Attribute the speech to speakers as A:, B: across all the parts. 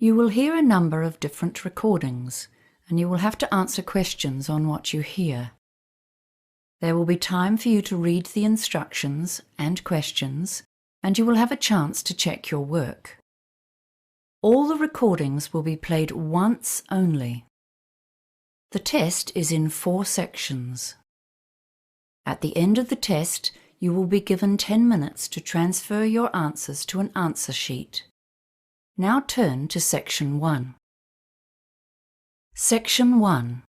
A: You will hear a number of different recordings, and you will have to answer questions on what you hear. There will be time for you to read the instructions and questions, and you will have a chance to check your work. All the recordings will be played once only. The test is in 4 sections. At the end of the test, you will be given 10 minutes to transfer your answers to an answer sheet. Now turn to Section 1. Section 1.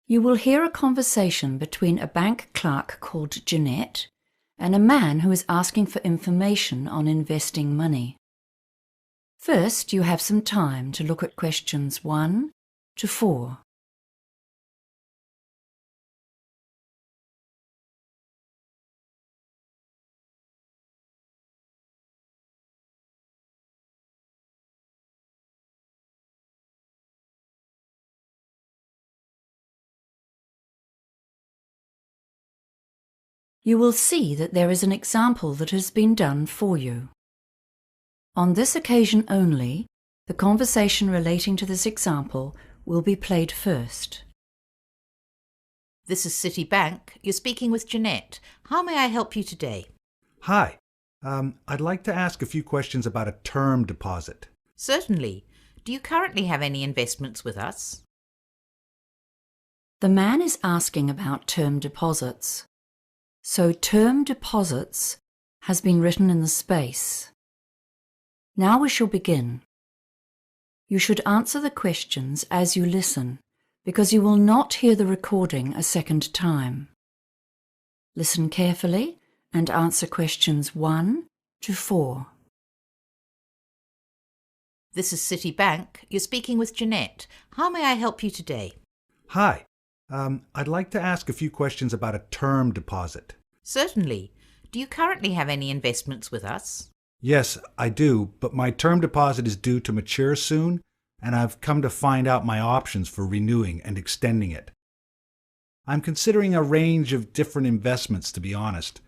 A: You will hear a conversation between a bank clerk called Jeanette and a man who is asking for information on investing money. First, you have some time to look at questions 1 to 4. You will see that there is an example that has been done for you. On this occasion only, the conversation relating to this example will be played first.
B: This is Citibank. You're speaking with Jeanette. How may I help you today?
C: Hi. I'd like to ask a few questions about a term deposit.
B: Certainly. Do you currently have any investments with us?
A: The man is asking about term deposits. So term deposits has been written in the space. Now we shall begin. You should answer the questions as you listen, because you will not hear the recording a second time. Listen carefully and answer questions 1 to 4.
B: This is Citibank. You're speaking with Jeanette. How may I help you today?
C: Hi. I'd like to ask a few questions about a term deposit.
B: Certainly. Do you currently have any investments with us?
C: Yes, I do, but my term deposit is due to mature soon, and I've come to find out my options for renewing and extending it. I'm considering a range of different investments, to be honest,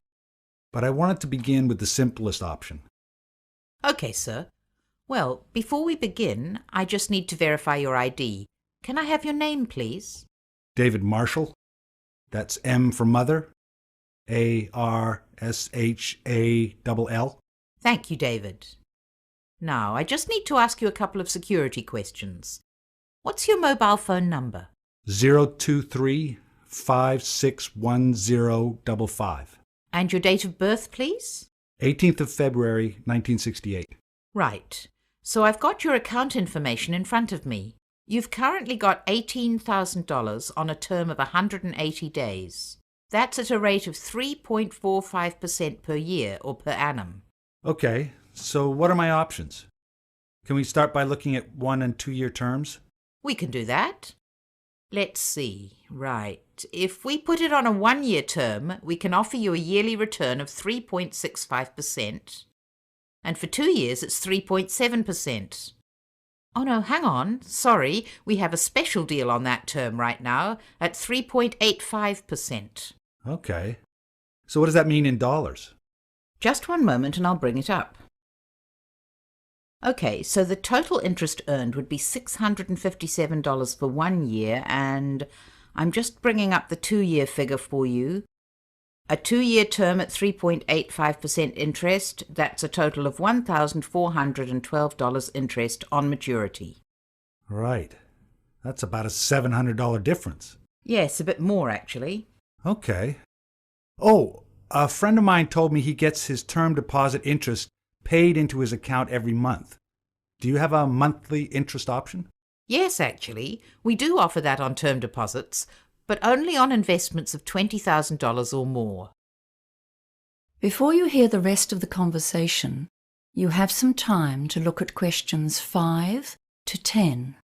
C: but I wanted to begin with the simplest option.
B: Okay, sir. Well, before we begin, I just need to verify your ID. Can I have your name, please?
C: David Marshall. That's M for mother. ARSHALL.
B: Thank you, David. Now, I just need to ask you a couple of security questions. What's your mobile phone number?
C: 023-561055.
B: And your date of birth, please?
C: 18th of February, 1968.
B: Right. So I've got your account information in front of me. You've currently got $18,000 on a term of 180 days. That's at a rate of 3.45% per year or per annum.
C: Okay, so what are my options? Can we start by looking at 1 and 2 year terms?
B: We can do that. Let's see. Right. If we put it on a 1-year term, we can offer you a yearly return of 3.65%. And for 2 years, it's 3.7%. Oh no, hang on. Sorry, we have a special deal on that term right now at 3.85%.
C: Okay. So what does that mean in dollars?
B: Just one moment and I'll bring it up. Okay, so the total interest earned would be $657 for 1 year, and I'm just bringing up the 2-year figure for you. A 2-year term at 3.85% interest, that's a total of $1,412 interest on maturity.
C: Right. That's about a $700 difference.
B: Yes, a bit more actually.
C: Okay. Oh, a friend of mine told me he gets his term deposit interest paid into his account every month. Do you have a monthly interest option?
B: Yes, actually. We do offer that on term deposits, but only on investments of $20,000 or more.
A: Before you hear the rest of the conversation, you have some time to look at questions 5 to 10.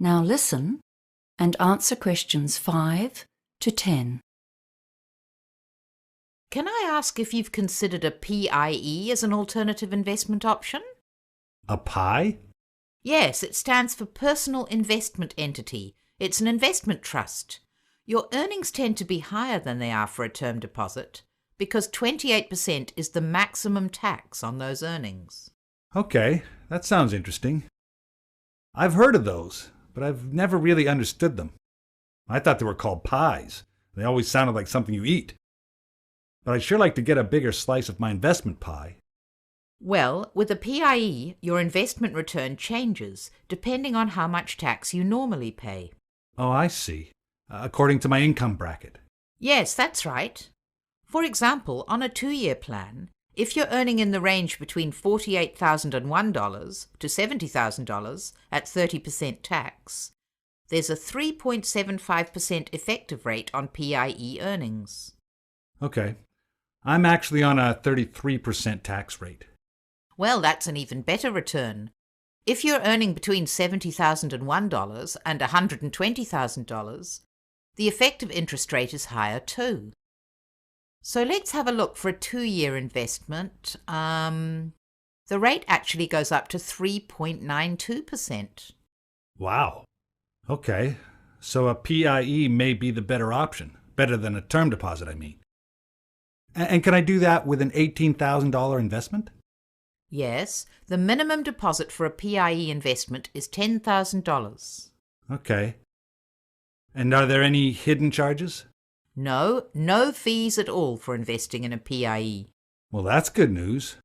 A: Now listen and answer questions 5 to 10.
B: Can I ask if you've considered a PIE as an alternative investment option?
C: A pie?
B: Yes, it stands for Personal Investment Entity. It's an investment trust. Your earnings tend to be higher than they are for a term deposit because 28% is the maximum tax on those earnings.
C: Okay, that sounds interesting. I've heard of those, but I've never really understood them. I thought they were called pies. They always sounded like something you eat. But I'd sure like to get a bigger slice of my investment pie.
B: Well, with a PIE, your investment return changes depending on how much tax you normally pay.
C: Oh, I see. According to my income bracket.
B: Yes, that's right. For example, on a 2-year plan, if you're earning in the range between $48,001 to $70,000 at 30% tax, there's a 3.75% effective rate on PIE earnings.
C: Okay. I'm actually on a 33% tax rate.
B: Well, that's an even better return. If you're earning between $70,001 and $120,000, the effective interest rate is higher too. So let's have a look for a 2-year investment. The rate actually goes up to 3.92%.
C: Wow. Okay. So a PIE may be the better option. Better than a term deposit, I mean. And can I do that with an $18,000 investment?
B: Yes, the minimum deposit for a PIE investment is $10,000.
C: Okay. And are there any hidden charges?
B: No fees at all for investing in a PIE.
C: Well, that's good news.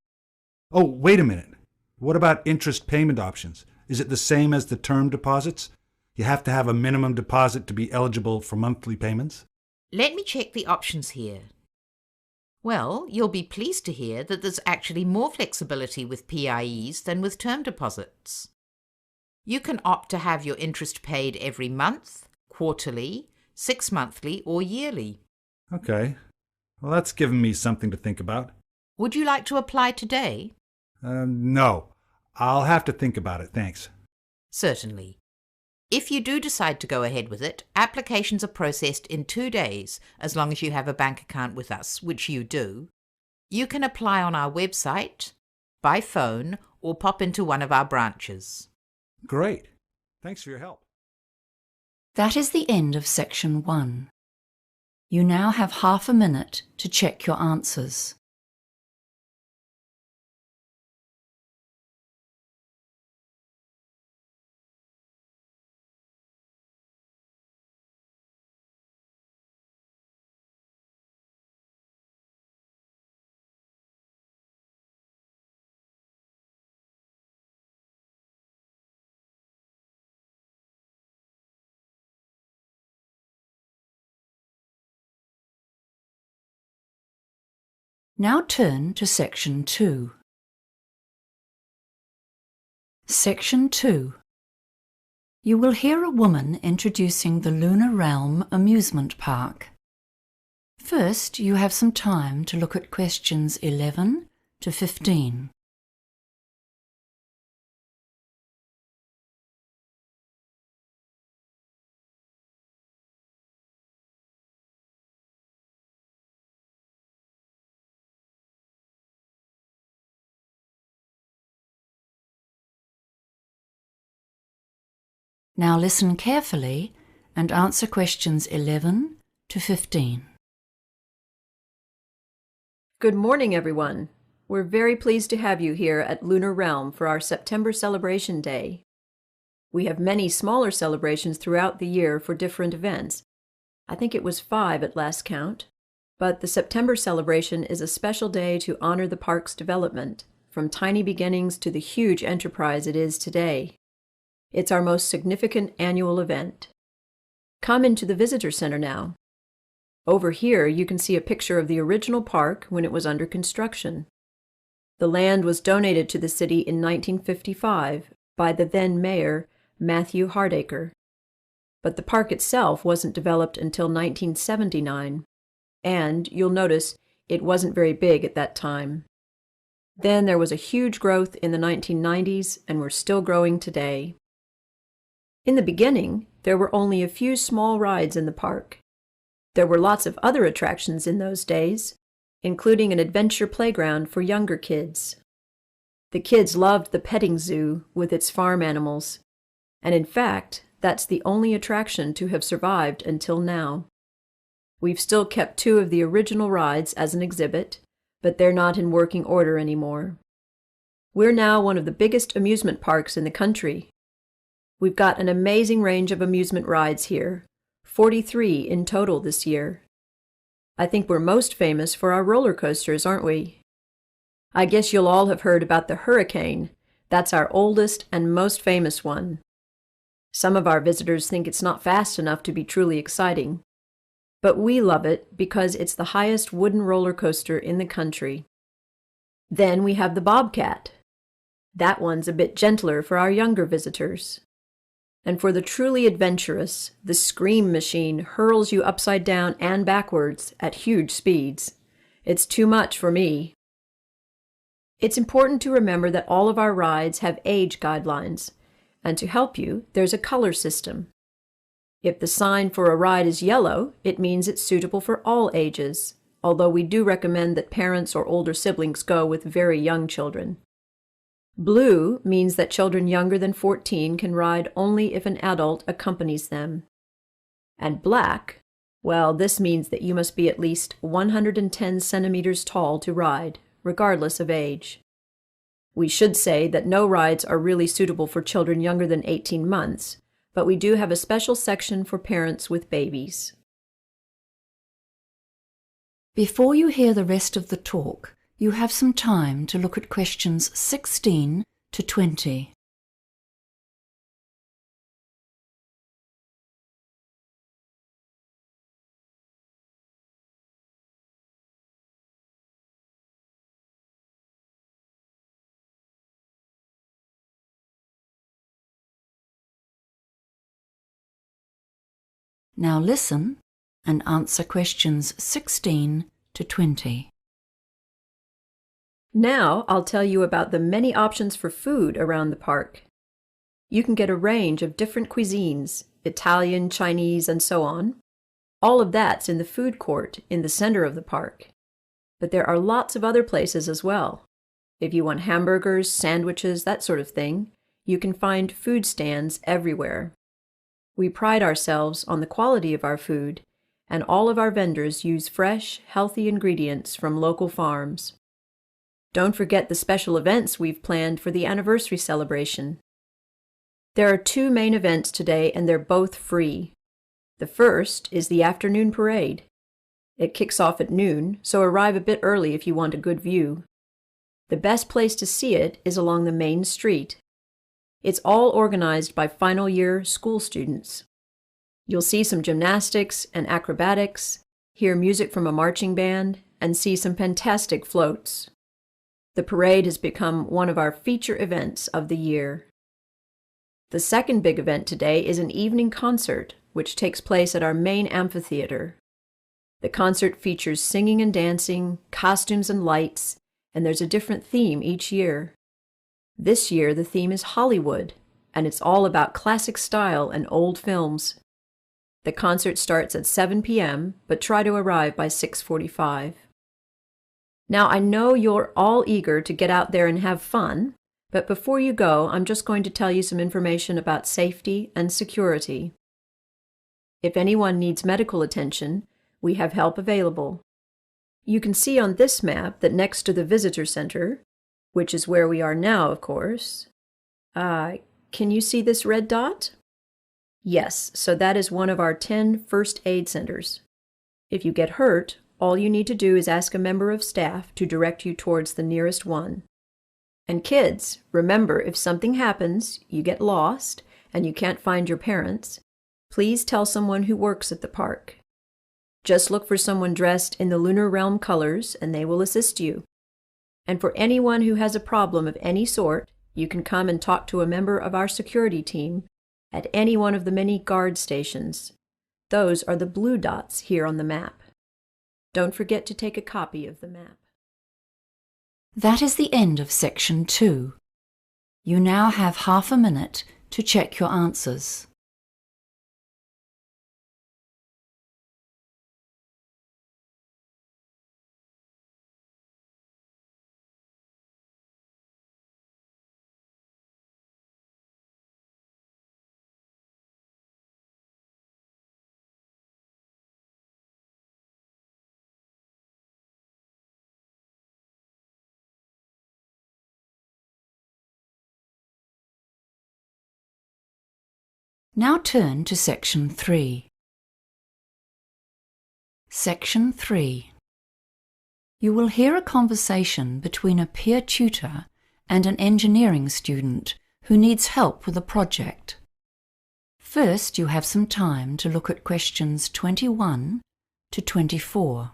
C: Oh, wait a minute. What about interest payment options? Is it the same as the term deposits? You have to have a minimum deposit to be eligible for monthly payments?
B: Let me check the options here. Well, you'll be pleased to hear that there's actually more flexibility with PIEs than with term deposits. You can opt to have your interest paid every month, quarterly, 6-monthly, or yearly.
C: Okay. Well, that's given me something to think about.
B: Would you like to apply today?
C: No. I'll have to think about it, thanks.
B: Certainly. If you do decide to go ahead with it, applications are processed in 2 days, as long as you have a bank account with us, which you do. You can apply on our website, by phone, or pop into one of our branches.
C: Great. Thanks for your help.
A: That is the end of section 1. You now have half a minute to check your answers. Now turn to section 2. Section 2. You will hear a woman introducing the Lunar Realm amusement park. First, you have some time to look at questions 11 to 15. Now listen carefully and answer questions 11 to 15.
D: Good morning, everyone. We're very pleased to have you here at Lunar Realm for our September Celebration Day. We have many smaller celebrations throughout the year for different events. I think it was 5 at last count. But the September celebration is a special day to honor the park's development, from tiny beginnings to the huge enterprise it is today. It's our most significant annual event. Come into the visitor center now. Over here, you can see a picture of the original park when it was under construction. The land was donated to the city in 1955 by the then mayor, Matthew Hardacre. But the park itself wasn't developed until 1979, and you'll notice it wasn't very big at that time. Then there was a huge growth in the 1990s, and we're still growing today. In the beginning, there were only a few small rides in the park. There were lots of other attractions in those days, including an adventure playground for younger kids. The kids loved the petting zoo with its farm animals, and in fact, that's the only attraction to have survived until now. We've still kept 2 of the original rides as an exhibit, but they're not in working order anymore. We're now one of the biggest amusement parks in the country. We've got an amazing range of amusement rides here, 43 in total this year. I think we're most famous for our roller coasters, aren't we? I guess you'll all have heard about the Hurricane. That's our oldest and most famous one. Some of our visitors think it's not fast enough to be truly exciting, but we love it because it's the highest wooden roller coaster in the country. Then we have the Bobcat. That one's a bit gentler for our younger visitors. And for the truly adventurous, the Scream Machine hurls you upside down and backwards at huge speeds. It's too much for me. It's important to remember that all of our rides have age guidelines, and to help you, there's a color system. If the sign for a ride is yellow, it means it's suitable for all ages, although we do recommend that parents or older siblings go with very young children. Blue means that children younger than 14 can ride only if an adult accompanies them. And black, well, this means that you must be at least 110 centimeters tall to ride, regardless of age. We should say that no rides are really suitable for children younger than 18 months, but we do have a special section for parents with babies.
A: Before you hear the rest of the talk, you have some time to look at questions 16 to 20. Now listen and answer questions 16 to 20.
D: Now I'll tell you about the many options for food around the park. You can get a range of different cuisines, Italian, Chinese, and so on. All of that's in the food court in the center of the park. But there are lots of other places as well. If you want hamburgers, sandwiches, that sort of thing, you can find food stands everywhere. We pride ourselves on the quality of our food, and all of our vendors use fresh, healthy ingredients from local farms. Don't forget the special events we've planned for the anniversary celebration. There are 2 main events today, and they're both free. The first is the afternoon parade. It kicks off at noon, so arrive a bit early if you want a good view. The best place to see it is along the main street. It's all organized by final year school students. You'll see some gymnastics and acrobatics, hear music from a marching band, and see some fantastic floats. The parade has become one of our feature events of the year. The second big event today is an evening concert, which takes place at our main amphitheater. The concert features singing and dancing, costumes and lights, and there's a different theme each year. This year the theme is Hollywood, and it's all about classic style and old films. The concert starts at 7 p.m., but try to arrive by 6:45. Now, I know you're all eager to get out there and have fun, but before you go, I'm just going to tell you some information about safety and security. If anyone needs medical attention, we have help available. You can see on this map that next to the visitor center, which is where we are now, of course, can you see this red dot? Yes, so that is one of our 10 first aid centers. If you get hurt, all you need to do is ask a member of staff to direct you towards the nearest one. And kids, remember, if something happens, you get lost, and you can't find your parents, please tell someone who works at the park. Just look for someone dressed in the Lunar Realm colors, and they will assist you. And for anyone who has a problem of any sort, you can come and talk to a member of our security team at any one of the many guard stations. Those are the blue dots here on the map. Don't forget to take a copy of the map.
A: That is the end of section 2. You now have half a minute to check your answers. Now turn to Section 3. Section 3. You will hear a conversation between a peer tutor and an engineering student who needs help with a project. First, you have some time to look at questions 21 to 24.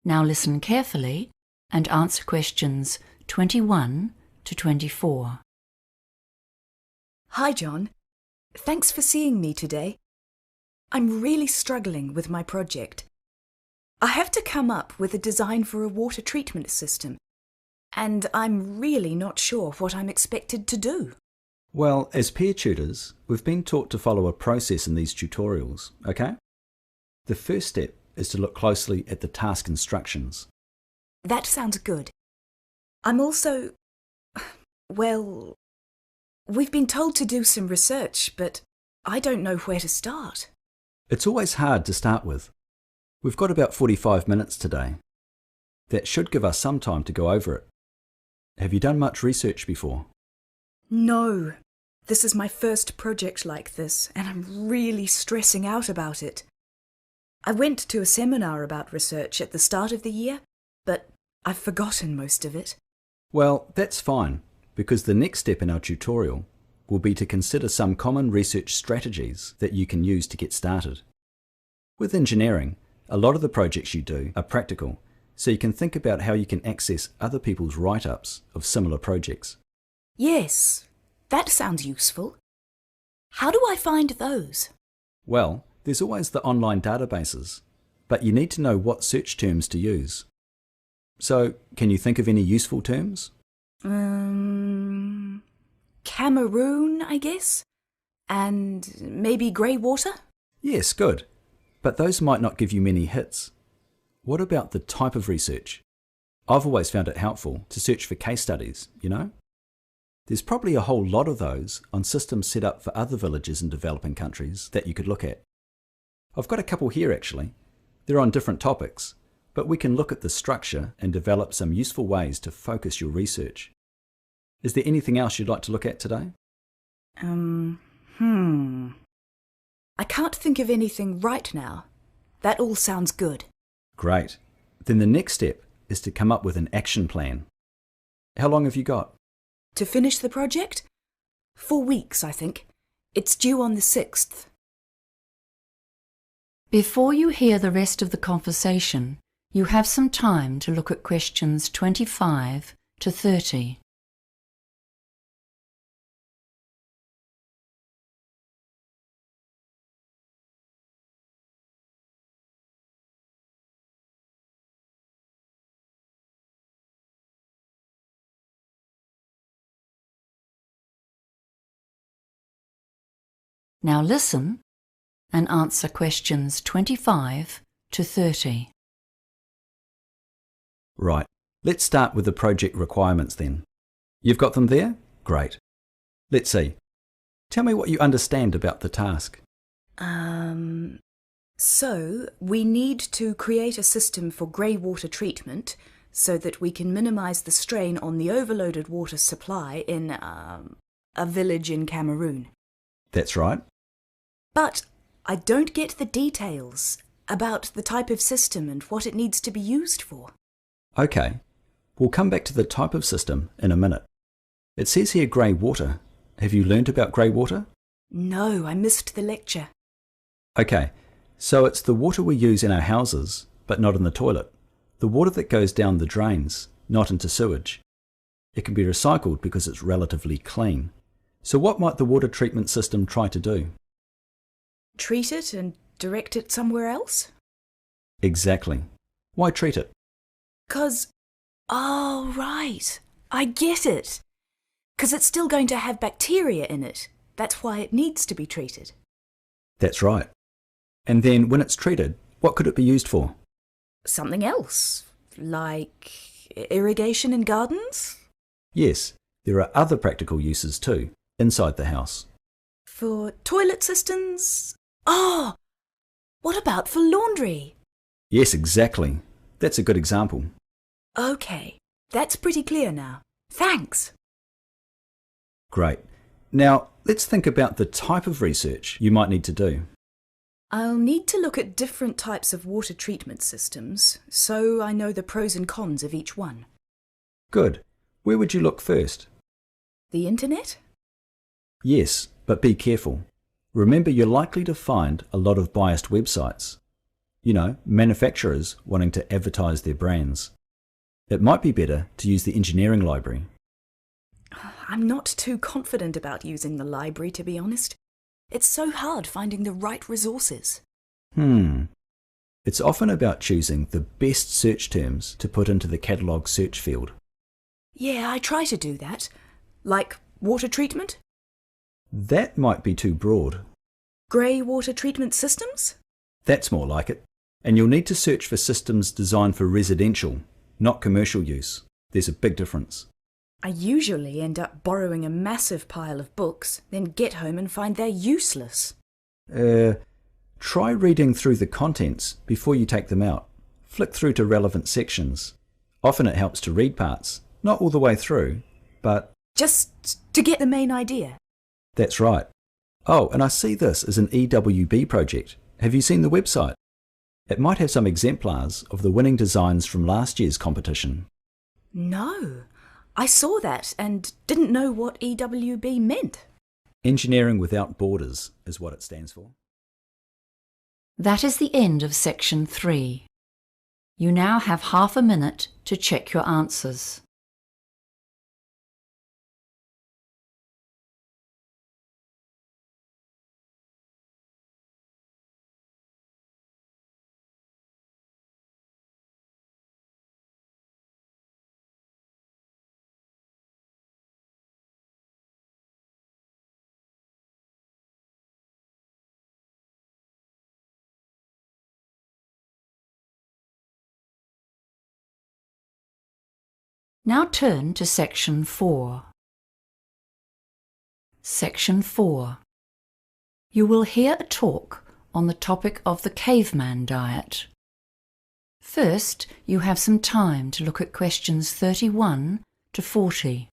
A: Now listen carefully and answer questions 21 to 24.
E: Hi, John. Thanks for seeing me today. I'm really struggling with my project. I have to come up with a design for a water treatment system, and I'm really not sure what I'm expected to do.
F: Well, as peer tutors, we've been taught to follow a process in these tutorials, okay? The first step is to look closely at the task instructions.
E: That sounds good. I'm also... well, we've been told to do some research, but I don't know where to start.
F: It's always hard to start with. We've got about 45 minutes today. That should give us some time to go over it. Have you done much research before?
E: No. This is my first project like this, and I'm really stressing out about it. I went to a seminar about research at the start of the year, but I've forgotten most of it.
F: Well, that's fine, because the next step in our tutorial will be to consider some common research strategies that you can use to get started. With engineering, a lot of the projects you do are practical, so you can think about how you can access other people's write-ups of similar projects.
E: Yes, that sounds useful. How do I find those?
F: Well, there's always the online databases, but you need to know what search terms to use. So, can you think of any useful terms?
E: Cameroon, I guess? And maybe grey water?
F: Yes, good. But those might not give you many hits. What about the type of research? I've always found it helpful to search for case studies, you know? There's probably a whole lot of those on systems set up for other villages in developing countries that you could look at. I've got a couple here actually. They're on different topics, but we can look at the structure and develop some useful ways to focus your research. Is there anything else you'd like to look at today?
E: I can't think of anything right now. That all sounds good.
F: Great. Then the next step is to come up with an action plan. How long have you got?
E: To finish the project? 4 weeks, I think. It's due on the 6th.
A: Before you hear the rest of the conversation, you have some time to look at questions 25 to 30. Now listen and answer questions 25 to 30.
F: Right. Let's start with the project requirements then. You've got them there? Great. Let's see. Tell me what you understand about the task.
E: So we need to create a system for grey water treatment so that we can minimise the strain on the overloaded water supply in a village in Cameroon.
F: That's right.
E: But I don't get the details about the type of system and what it needs to be used for.
F: Okay. We'll come back to the type of system in a minute. It says here grey water. Have you learnt about grey water?
E: No, I missed the lecture.
F: Okay. So it's the water we use in our houses, but not in the toilet. The water that goes down the drains, not into sewage. It can be recycled because it's relatively clean. So what might the water treatment system try to do?
E: Treat it and direct it somewhere else?
F: Exactly. Why treat it?
E: 'Cause... oh, right. I get it. 'Cause it's still going to have bacteria in it. That's why it needs to be treated.
F: That's right. And then when it's treated, what could it be used for?
E: Something else, like irrigation in gardens?
F: Yes, There are other practical uses too, inside the house.
E: For toilet systems? Oh, what about for laundry?
F: Yes, exactly. That's a good example.
E: Okay, that's pretty clear now. Thanks.
F: Great. Now, let's think about the type of research you might need to do.
E: I'll need to look at different types of water treatment systems, so I know the pros and cons of each one.
F: Good. Where would you look first?
E: The internet?
F: Yes, but be careful. Remember, you're likely to find a lot of biased websites. You know, manufacturers wanting to advertise their brands. It might be better to use the engineering library.
E: I'm not too confident about using the library, to be honest. It's so hard finding the right resources.
F: It's often about choosing the best search terms to put into the catalogue search field.
E: Yeah, I try to do that. Like water treatment?
F: That might be too broad.
E: Grey water treatment systems?
F: That's more like it. And you'll need to search for systems designed for residential, not commercial use. There's a big difference.
E: I usually end up borrowing a massive pile of books, then get home and find they're useless.
F: Try reading through the contents before you take them out. Flick through to relevant sections. Often it helps to read parts, not all the way through, but...
E: Just to get the main idea.
F: That's right. Oh, and I see this as an EWB project. Have you seen the website? It might have some exemplars of the winning designs from last year's competition.
E: No, I saw that and didn't know what EWB meant.
F: Engineering Without Borders is what it stands for.
A: That is the end of section 3. You now have half a minute to check your answers. Now turn to section 4. Section 4. You will hear a talk on the topic of the caveman diet. First, you have some time to look at questions 31 to 40.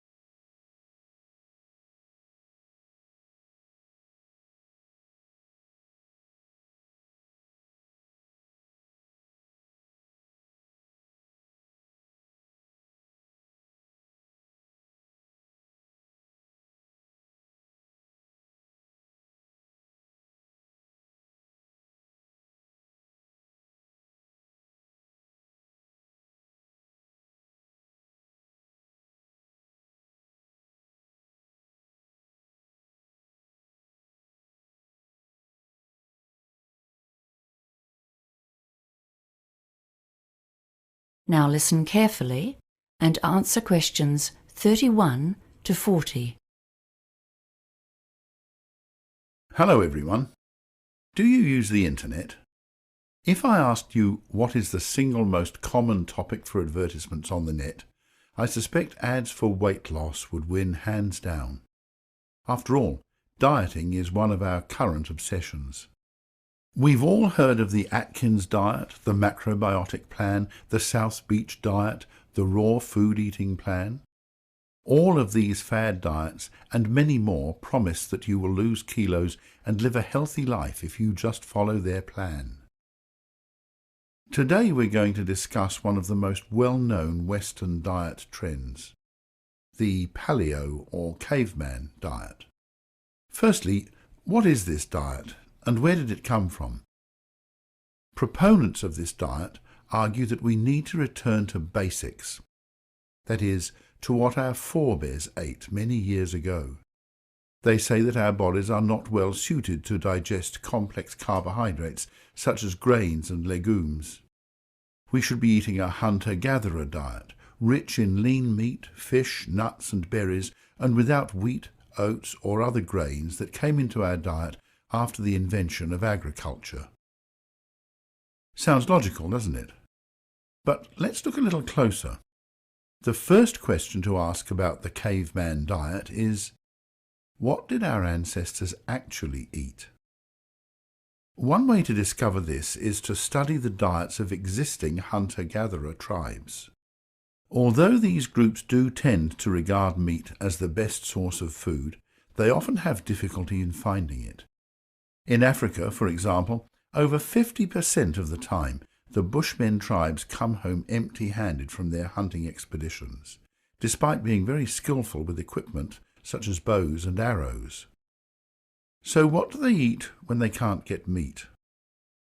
A: Now listen carefully and answer questions 31 to 40.
G: Hello everyone. Do you use the internet? If I asked you what is the single most common topic for advertisements on the net, I suspect ads for weight loss would win hands down. After all, dieting is one of our current obsessions. We've all heard of the Atkins diet, the macrobiotic plan, the South Beach diet, the raw food eating plan. All of these fad diets and many more promise that you will lose kilos and live a healthy life if you just follow their plan. Today we're going to discuss one of the most well-known Western diet trends, the paleo or caveman diet. Firstly, what is this diet and where did it come from? Proponents of this diet argue that we need to return to basics, that is, to what our forebears ate many years ago. They say that our bodies are not well suited to digest complex carbohydrates such as grains and legumes. We should be eating a hunter-gatherer diet, rich in lean meat, fish, nuts and berries, and without wheat, oats or other grains that came into our diet after the invention of agriculture. Sounds logical, doesn't it? But let's look a little closer. The first question to ask about the caveman diet is, what did our ancestors actually eat? One way to discover this is to study the diets of existing hunter-gatherer tribes. Although these groups do tend to regard meat as the best source of food, they often have difficulty in finding it. In Africa, for example, over 50% of the time, the Bushmen tribes come home empty-handed from their hunting expeditions, despite being very skillful with equipment such as bows and arrows. So what do they eat when they can't get meat?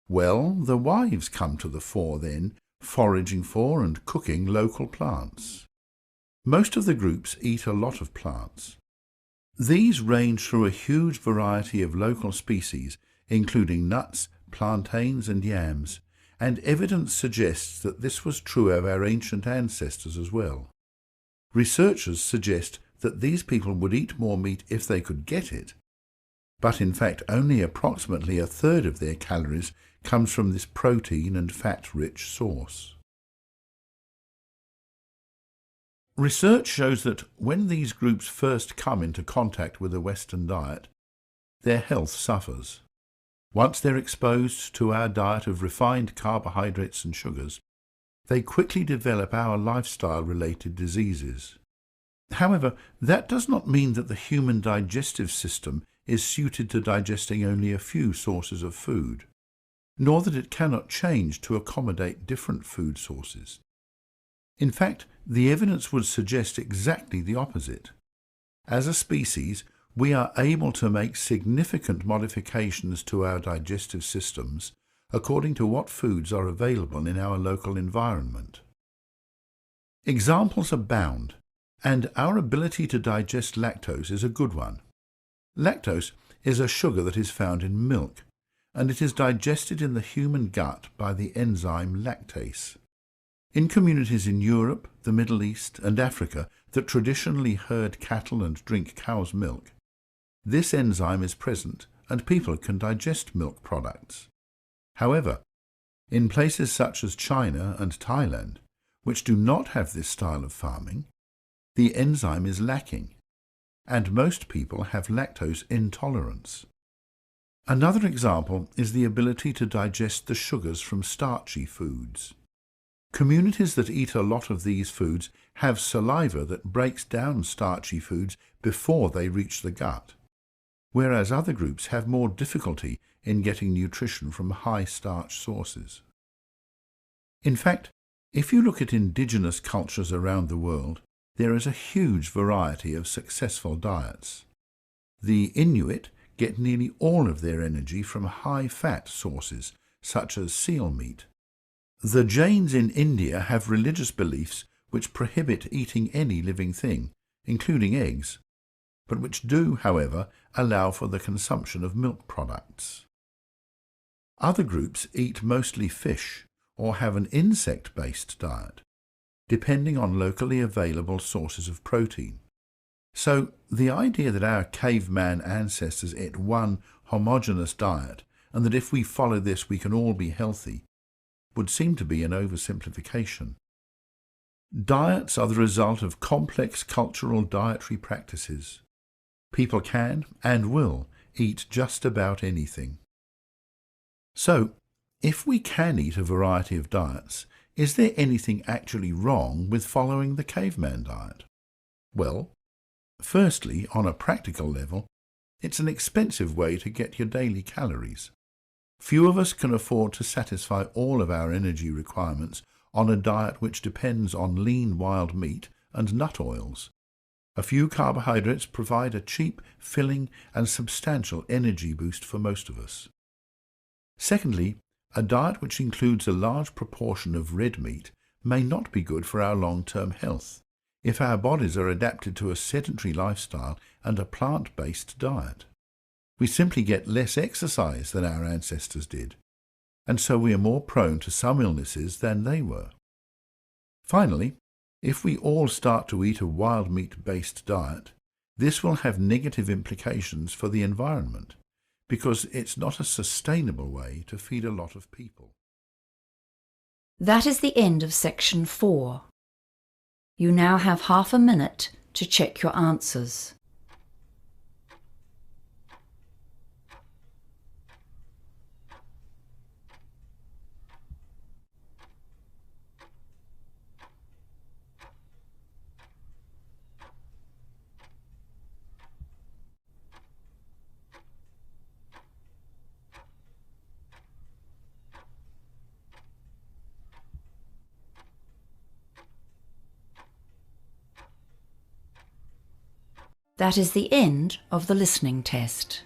G: Well, the wives come to the fore then, foraging for and cooking local plants. Most of the groups eat a lot of plants. These range through a huge variety of local species, including nuts, plantains and yams, and evidence suggests that this was true of our ancient ancestors as well. Researchers suggest that these people would eat more meat if they could get it, but in fact only approximately a third of their calories comes from this protein and fat-rich source. Research shows that when these groups first come into contact with a Western diet, their health suffers. Once they're exposed to our diet of refined carbohydrates and sugars, they quickly develop our lifestyle-related diseases. However, that does not mean that the human digestive system is suited to digesting only a few sources of food, nor that it cannot change to accommodate different food sources. In fact, the evidence would suggest exactly the opposite. As a species, we are able to make significant modifications to our digestive systems according to what foods are available in our local environment. Examples abound, and our ability to digest lactose is a good one. Lactose is a sugar that is found in milk, and it is digested in the human gut by the enzyme lactase. In communities in Europe, the Middle East and Africa that traditionally herd cattle and drink cow's milk, this enzyme is present and people can digest milk products. However, in places such as China and Thailand, which do not have this style of farming, the enzyme is lacking, and most people have lactose intolerance. Another example is the ability to digest the sugars from starchy foods. Communities that eat a lot of these foods have saliva that breaks down starchy foods before they reach the gut, whereas other groups have more difficulty in getting nutrition from high-starch sources. In fact, if you look at indigenous cultures around the world, there is a huge variety of successful diets. The Inuit get nearly all of their energy from high-fat sources, such as seal meat. The Jains in India have religious beliefs which prohibit eating any living thing, including eggs, but which do, however, allow for the consumption of milk products. Other groups eat mostly fish or have an insect-based diet, depending on locally available sources of protein. So the idea that our caveman ancestors ate one homogeneous diet and that if we follow this we can all be healthy would seem to be an oversimplification. Diets are the result of complex cultural dietary practices. People can and will eat just about anything. So, if we can eat a variety of diets, is there anything actually wrong with following the caveman diet? Well, firstly, on a practical level, it's an expensive way to get your daily calories. Few of us can afford to satisfy all of our energy requirements on a diet which depends on lean wild meat and nut oils. A few carbohydrates provide a cheap, filling and substantial energy boost for most of us. Secondly, a diet which includes a large proportion of red meat may not be good for our long-term health if our bodies are adapted to a sedentary lifestyle and a plant-based diet. We simply get less exercise than our ancestors did, and so we are more prone to some illnesses than they were. Finally, if we all start to eat a wild meat-based diet, this will have negative implications for the environment, because it's not a sustainable way to feed a lot of people.
A: That is the end of section 4. You now have half a minute to check your answers. That is the end of the listening test.